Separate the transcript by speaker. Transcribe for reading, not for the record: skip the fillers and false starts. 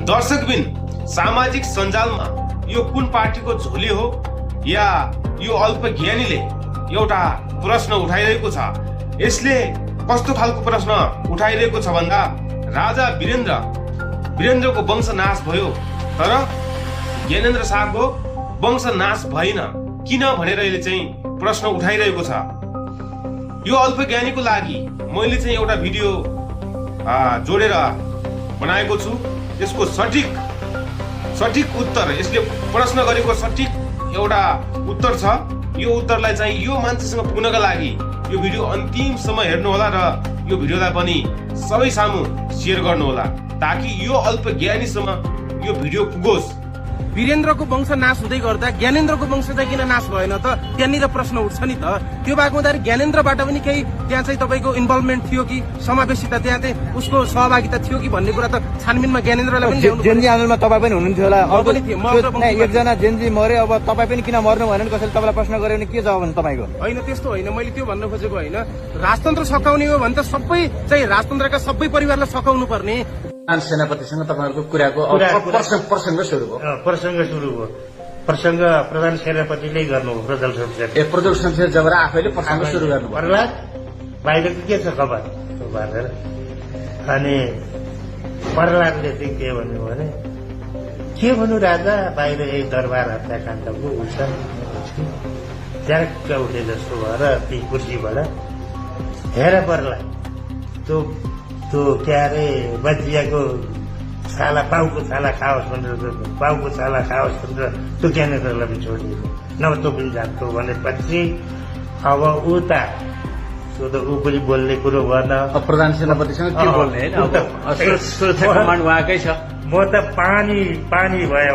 Speaker 1: दर्शकबिन सामाजिक सञ्जालमा यो कुन पार्टीको झोली हो या यो अल्पज्ञानीले एउटा प्रश्न उठाइरहेको छ। यसले कस्तो खालको प्रश्न उठाइरहेको छ भन्दा राजा वीरेन्द्रको वंश नाश भयो तर ज्ञानेन्द्र शाहको वंश नाश भएन किन भनेर यसले चाहिँ प्रश्न उठाइरहेको छ। यो अल्पज्ञानीको लागि मैले चाहिँ एउटा भिडियो जोडेर बनाएको छु। यसको सठिक उत्तर, यसले प्रश्न गरेको सठिक एउटा उत्तर छ। यो उत्तरलाई चाहिँ यो मान्छेसँग पुग्नका लागि यो भिडियो अन्तिमसम्म हेर्नुहोला र यो भिडियोलाई पनि सबै सामु शेयर गर्नुहोला ताकि यो अल्पज्ञानीसम्म यो भिडियो पुगोस्।
Speaker 2: वीरेन्द्रको वंश नाश हुँदै गर्दा ज्ञानेन्द्रको वंश चाहिँ किन नाश भएन त? त्यहाँनिर प्रश्न उठ्छ नि त। त्यो भएको हुँदाखेरि ज्ञानेन्द्रबाट पनि केही त्यहाँ चाहिँ तपाईँको इन्भल्भमेन्ट थियो कि समावेशिता त्यहाँ चाहिँ उसको सहभागिता थियो कि भन्ने कुरा त छानबिनमा ज्ञानेन्द्रलाई पनि
Speaker 3: जेनजी आन्दोलनमा तपाईँ पनि हुनुहुन्थ्यो होला। एकजना जेनजी मर्यो, अब तपाईँ पनि किन मर्नु भनेर कसैले तपाईँलाई प्रश्न गर्यो भने के जवाब हुन्छ तपाईँको?
Speaker 2: होइन, त्यस्तो होइन। मैले त्यो भन्न खोजेको होइन। राजतन्त्र सकाउने हो भने त सबै चाहिँ राजतन्त्रका सबै परिवारलाई सकाउनु पर्ने।
Speaker 3: सेनापतिसँग तपाईँहरूको कुराको प्रसङ्ग सुरु भयो।
Speaker 4: प्रसङ्ग प्रधान सेनापतिले गर्नुभयो।
Speaker 3: प्रज्वल शमशेर जबरा आफैले प्रसङ्ग सुरु गर्नु
Speaker 4: प्रहलाद बाहिरको के छ खबर भनेर। अनि प्रहलादले चाहिँ के भन्यो भने के भन्नु राजा, बाहिर यही दरबार हत्याकाण्डको उल्छ ज्याक्क उठे जस्तो भएर ती कुर्सीबाट हेर प्रहलाद, त्यो के अरे बजियाको छाला पाउको छाला खाओस् भनेर त्यो ज्ञानेन्द्रलाई पनि छोडिदिएको नभए त्यो पनि जान्थ्यो भनेपछि अब उता त्यो त ऊ पनि बोल्ने कुरो भएन।
Speaker 3: प्रधान सेनापतिसँग के बोल्ने? सुरक्षा कमान्ड उहाँकै छ।
Speaker 4: म त पानी भयो।